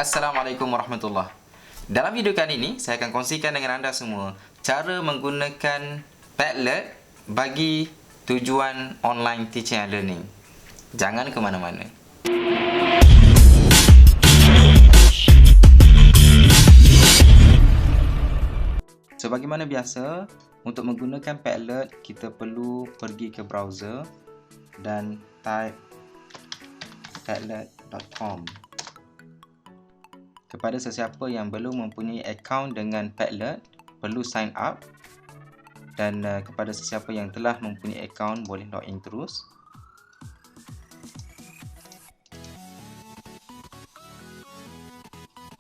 Assalamualaikum warahmatullahi. Dalam video kali ini, saya akan kongsikan dengan anda semua cara menggunakan Padlet bagi tujuan online teaching and learning. Jangan ke mana-mana. So, bagaimana biasa, untuk menggunakan Padlet, kita perlu pergi ke browser dan type padlet.com. Kepada sesiapa yang belum mempunyai akaun dengan Padlet, perlu sign up. Dan kepada sesiapa yang telah mempunyai akaun, boleh login terus.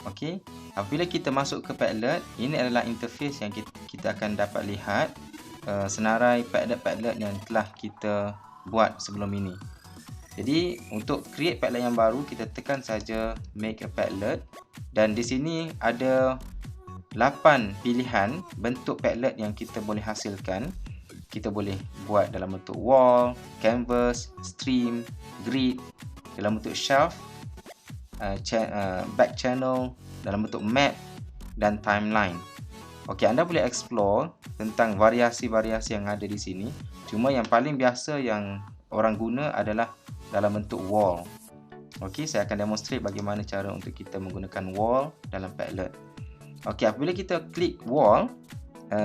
Okey, apabila kita masuk ke Padlet, ini adalah interface yang kita akan dapat lihat senarai Padlet-Padlet yang telah kita buat sebelum ini. Jadi untuk create Padlet yang baru, kita tekan saja make a Padlet, dan di sini ada 8 pilihan bentuk Padlet yang kita boleh hasilkan. Kita boleh buat dalam bentuk wall, canvas, stream, grid, dalam bentuk shelf, back channel, dalam bentuk map dan timeline. Okey, anda boleh explore tentang variasi-variasi yang ada di sini. Cuma yang paling biasa yang orang guna adalah dalam bentuk wall. Okey, saya akan demonstrate bagaimana cara untuk kita menggunakan wall dalam Padlet. Okey, apabila kita klik wall,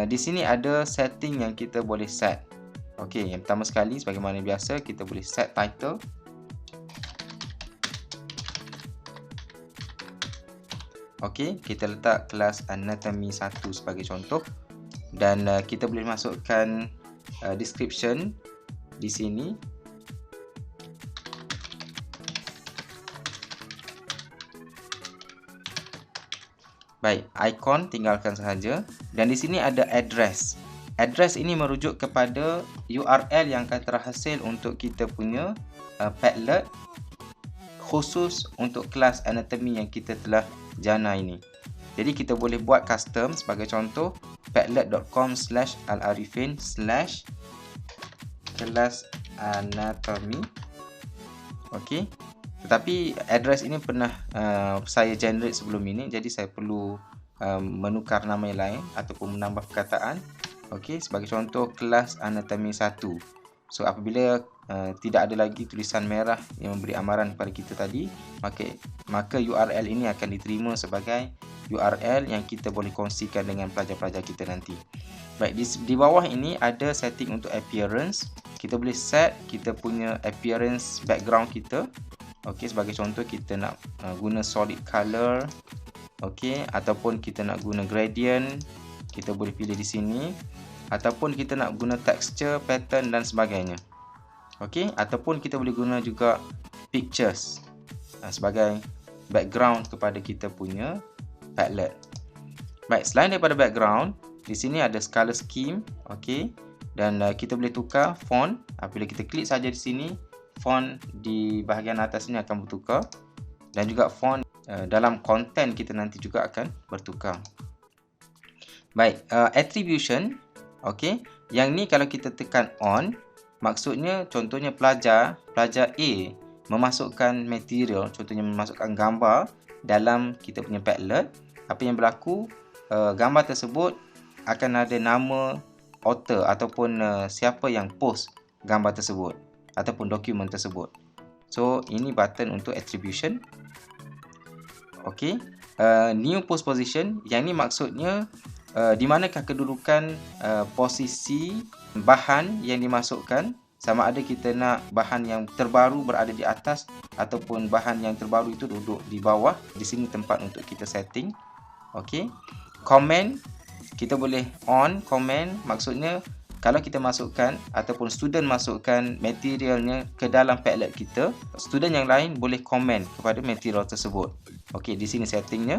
di sini ada setting yang kita boleh set. Okey, yang pertama sekali, sebagaimana biasa, kita boleh set title. Okey, kita letak kelas anatomy 1 sebagai contoh, dan kita boleh masukkan description di sini. Baik, icon tinggalkan sahaja, dan di sini ada address. Address ini merujuk kepada URL yang akan terhasil untuk kita punya Padlet khusus untuk kelas anatomy yang kita telah jana ini. Jadi kita boleh buat custom, sebagai contoh padlet.com/alarifin/kelas anatomy. Okey. Tetapi address ini pernah saya generate sebelum ini, jadi saya perlu menukar nama yang lain ataupun menambah perkataan. Okey, sebagai contoh kelas anatomy 1. So apabila tidak ada lagi tulisan merah yang memberi amaran kepada kita tadi, maka URL ini akan diterima sebagai URL yang kita boleh kongsikan dengan pelajar-pelajar kita nanti. Baik, di bawah ini ada setting untuk appearance. Kita boleh set kita punya appearance background kita. Okey, sebagai contoh kita nak guna solid color, okey, ataupun kita nak guna gradient, kita boleh pilih di sini, ataupun kita nak guna texture, pattern dan sebagainya. Okey, ataupun kita boleh guna juga pictures sebagai background kepada kita punya Padlet. Baik, selain daripada background, di sini ada color scheme, okey, dan kita boleh tukar font. Apabila kita klik saja di sini, font di bahagian atas ini akan bertukar, dan juga font dalam konten kita nanti juga akan bertukar. Baik, attribution, okey, yang ni kalau kita tekan on, maksudnya contohnya pelajar A memasukkan material, contohnya memasukkan gambar dalam kita punya Padlet. Apa yang berlaku, gambar tersebut akan ada nama author ataupun siapa yang post gambar tersebut ataupun dokumen tersebut. So ini button untuk attribution. Okey, new post position, yang ni maksudnya di manakah kedudukan posisi bahan yang dimasukkan, sama ada kita nak bahan yang terbaru berada di atas ataupun bahan yang terbaru itu duduk di bawah. Di sini tempat untuk kita setting. Okey, comment, kita boleh on comment, maksudnya kalau kita masukkan ataupun student masukkan materialnya ke dalam Padlet kita, student yang lain boleh komen kepada material tersebut. Okey, di sini settingnya.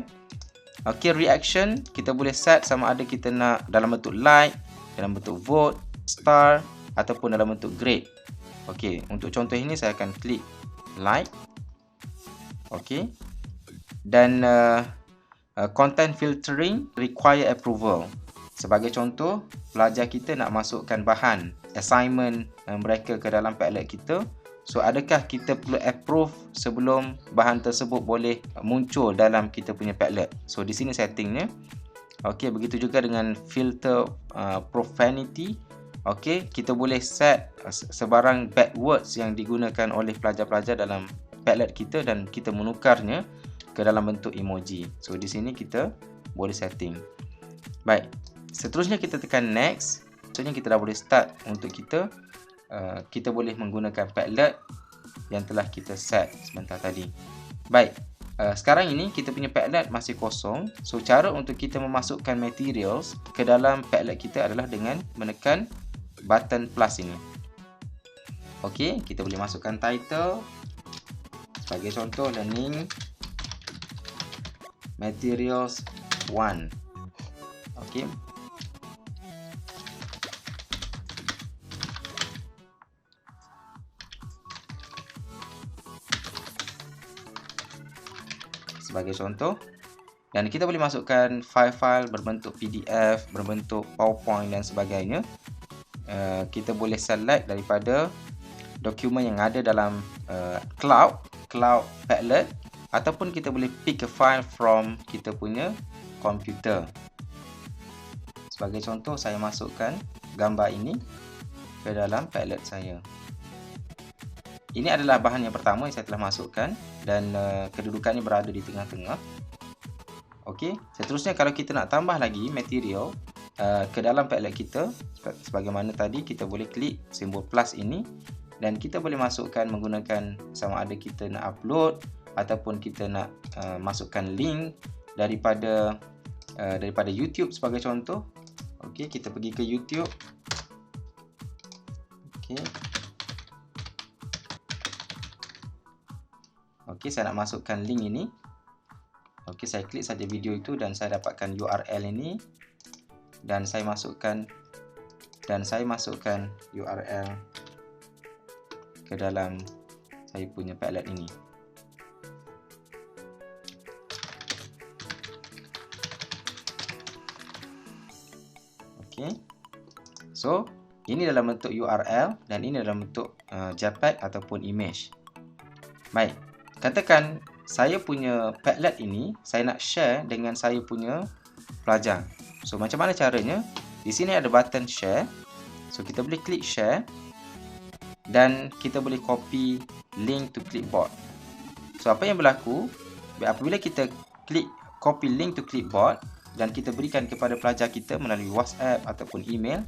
Okey, reaction, kita boleh set sama ada kita nak dalam bentuk like, dalam bentuk vote, star ataupun dalam bentuk grade. Okey, untuk contoh ini saya akan klik like. Okey. Dan content filtering require approval. Sebagai contoh, pelajar kita nak masukkan bahan assignment mereka ke dalam Padlet kita. So adakah kita perlu approve sebelum bahan tersebut boleh muncul dalam kita punya Padlet. So di sini settingnya. Okey, begitu juga dengan filter profanity. Okey, kita boleh set sebarang bad words yang digunakan oleh pelajar-pelajar dalam Padlet kita dan kita menukarnya ke dalam bentuk emoji. So di sini kita boleh setting. Baik. Seterusnya kita tekan next. Maksudnya kita dah boleh start untuk kita boleh menggunakan Padlet yang telah kita set sebentar tadi. Baik. Sekarang ini kita punya Padlet masih kosong. So cara untuk kita memasukkan materials ke dalam Padlet kita adalah dengan menekan button plus ini. Okey, kita boleh masukkan title. Sebagai contoh, learning materials 1. Okey. Sebagai contoh, dan kita boleh masukkan file-file berbentuk PDF, berbentuk PowerPoint dan sebagainya. Kita boleh select daripada dokumen yang ada dalam cloud Padlet, ataupun kita boleh pick a file from kita punya komputer. Sebagai contoh, saya masukkan gambar ini ke dalam Padlet saya. Ini adalah bahan yang pertama yang saya telah masukkan dan kedudukannya berada di tengah-tengah. Okey, seterusnya kalau kita nak tambah lagi material ke dalam Padlet kita, sebagaimana tadi, kita boleh klik simbol plus ini dan kita boleh masukkan menggunakan sama ada kita nak upload ataupun kita nak masukkan link daripada YouTube sebagai contoh. Okey, kita pergi ke YouTube. Okey. Okey, saya nak masukkan link ini. Okey, saya klik saja video itu dan saya dapatkan URL ini dan saya masukkan URL ke dalam saya punya Padlet ini. Okey. So, ini dalam bentuk URL dan ini dalam bentuk JPEG ataupun image. Baik. Katakan saya punya Padlet ini saya nak share dengan saya punya pelajar. So macam mana caranya? Di sini ada button share. So kita boleh klik share dan kita boleh copy link to clipboard. So apa yang berlaku apabila kita klik copy link to clipboard dan kita berikan kepada pelajar kita melalui WhatsApp ataupun email,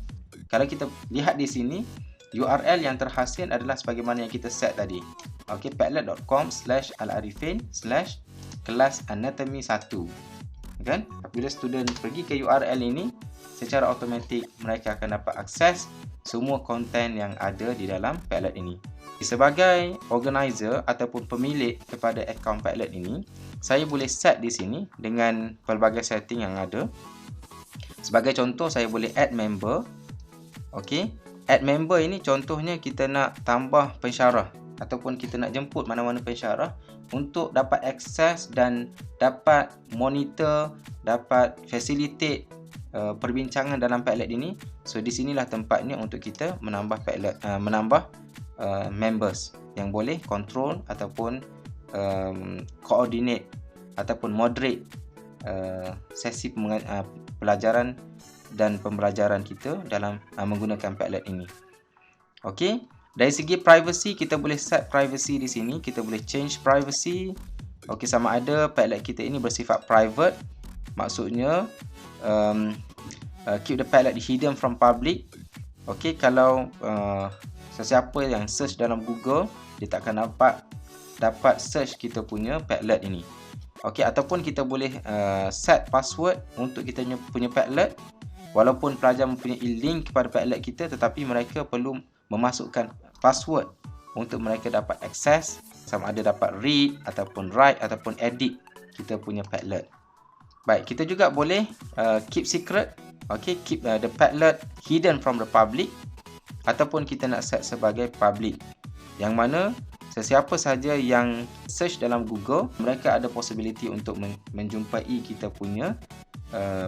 kalau kita lihat di sini URL yang terhasil adalah sebagaimana yang kita set tadi. Okey, padlet.com/alarifin/kelas anatomi 1. Kan? Apabila student pergi ke URL ini, secara automatik mereka akan dapat akses semua konten yang ada di dalam Padlet ini. Sebagai organizer ataupun pemilik kepada akaun Padlet ini, saya boleh set di sini dengan pelbagai setting yang ada. Sebagai contoh, saya boleh add member. Okey, add member ini contohnya kita nak tambah pensyarah ataupun kita nak jemput mana-mana pensyarah untuk dapat akses dan dapat monitor, dapat facilitate perbincangan dalam Padlet ini. So di sinilah tempatnya untuk kita menambah members yang boleh control ataupun coordinate ataupun moderate sesi pelajaran dan pembelajaran kita dalam menggunakan Padlet ini. Okey. Dari segi privacy, kita boleh set privacy di sini. Kita boleh change privacy. Okey, sama ada Padlet kita ini bersifat private. Maksudnya keep the Padlet hidden from public. Okey, kalau sesiapa yang search dalam Google, dia tak akan dapat search kita punya Padlet ini. Okey, ataupun kita boleh set password untuk kita punya Padlet. Walaupun pelajar mempunyai link kepada Padlet kita, tetapi mereka perlu memasukkan password untuk mereka dapat akses, sama ada dapat read ataupun write ataupun edit kita punya Padlet. Baik, kita juga boleh keep secret. Okey, keep the Padlet hidden from the public, ataupun kita nak set sebagai public, yang mana sesiapa sahaja yang search dalam Google, mereka ada possibility untuk menjumpai kita punya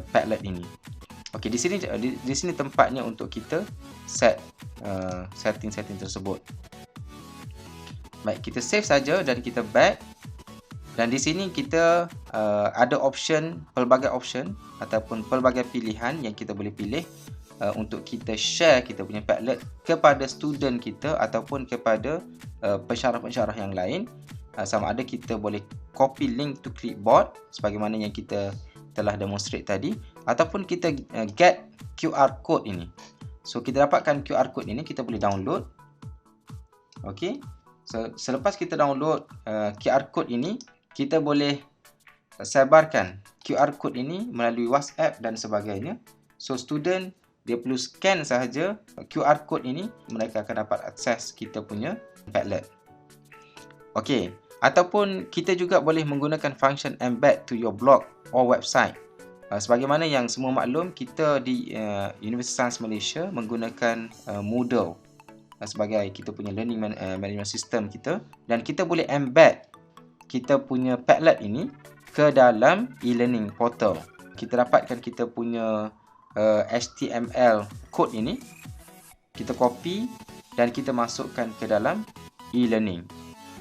Padlet ini. Okey, di sini tempatnya untuk kita set setting-setting tersebut. Baik, kita save saja dan kita back. Dan di sini kita ada option, pelbagai option ataupun pelbagai pilihan yang kita boleh pilih untuk kita share kita punya Padlet kepada student kita ataupun kepada pensyarah-pensyarah yang lain. Sama ada kita boleh copy link to clipboard sebagaimana yang kita telah demonstrate tadi, ataupun kita get QR code ini. So kita dapatkan QR code ini, kita boleh download. Okey. So selepas kita download QR code ini, kita boleh sebarkan QR code ini melalui WhatsApp dan sebagainya. So student dia perlu scan sahaja QR code ini, mereka akan dapat akses kita punya Padlet. Okey, ataupun kita juga boleh menggunakan function embed to your blog or website. Sebagaimana yang semua maklum, kita di Universiti Sains Malaysia menggunakan Moodle sebagai kita punya learning management system kita, dan kita boleh embed kita punya Padlet ini ke dalam e-learning portal. Kita dapatkan kita punya HTML code ini, kita copy dan kita masukkan ke dalam e-learning.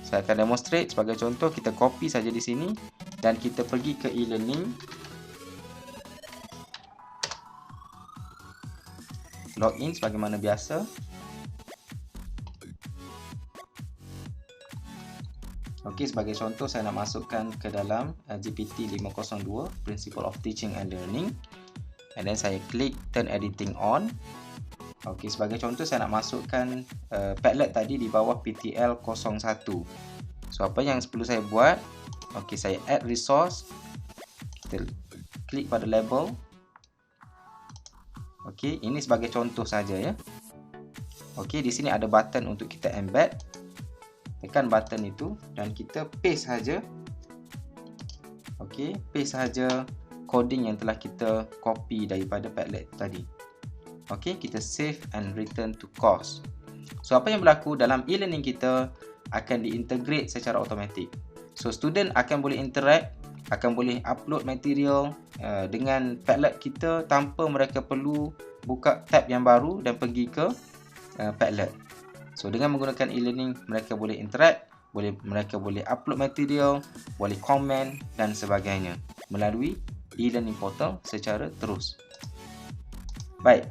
Saya akan demonstrate sebagai contoh. Kita copy saja di sini dan kita pergi ke e-learning, login sebagaimana biasa. Okey, sebagai contoh saya nak masukkan ke dalam GPT 502 Principle of Teaching and Learning, and then saya klik turn editing on. Okey, sebagai contoh saya nak masukkan Padlet tadi di bawah PTL 01. So apa yang perlu saya buat? Okey, saya add resource. Kita klik pada label. Okey, ini sebagai contoh saja ya. Okey, di sini ada button untuk kita embed. Tekan button itu dan kita paste saja. Okey, paste saja coding yang telah kita copy daripada Padlet tadi. Okey, kita save and return to course. So apa yang berlaku dalam e-learning kita akan diintegrate secara automatik. So student akan boleh interact, akan boleh upload material dengan Padlet kita tanpa mereka perlu buka tab yang baru dan pergi ke Padlet. So dengan menggunakan e-learning, mereka boleh interact, mereka boleh upload material, boleh komen dan sebagainya melalui e-learning portal secara terus. Baik.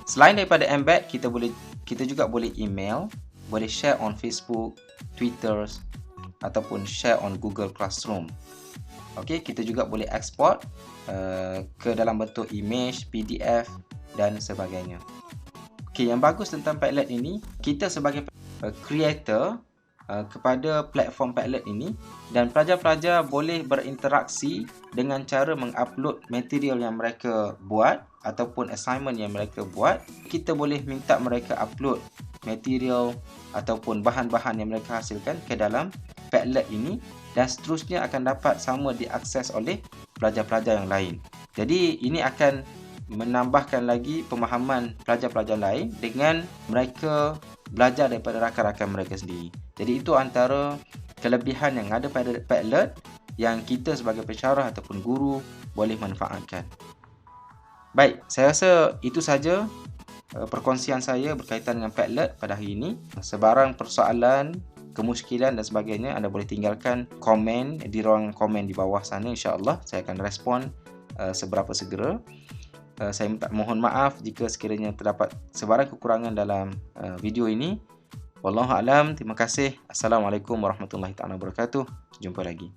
Selain daripada embed, kita juga boleh email, boleh share on Facebook, Twitter ataupun share on Google Classroom. Okey, kita juga boleh export ke dalam bentuk image, PDF dan sebagainya. Okey, yang bagus tentang Padlet ini, kita sebagai creator kepada platform Padlet ini, dan pelajar-pelajar boleh berinteraksi dengan cara mengupload material yang mereka buat ataupun assignment yang mereka buat. Kita boleh minta mereka upload material ataupun bahan-bahan yang mereka hasilkan ke dalam Padlet ini, dan seterusnya akan dapat sama diakses oleh pelajar-pelajar yang lain. Jadi ini akan menambahkan lagi pemahaman pelajar-pelajar lain dengan mereka belajar daripada rakan-rakan mereka sendiri. Jadi itu antara kelebihan yang ada pada Padlet yang kita sebagai pensyarah ataupun guru boleh manfaatkan. Baik, saya rasa itu saja perkongsian saya berkaitan dengan Padlet pada hari ini. Sebarang persoalan, kemusykilan dan sebagainya, anda boleh tinggalkan komen di ruang komen di bawah sana. InsyaAllah saya akan respon seberapa segera. Saya mohon maaf jika sekiranya terdapat sebarang kekurangan dalam video ini. Wallahu a'lam. Terima kasih. Assalamualaikum warahmatullahi wabarakatuh. Jumpa lagi.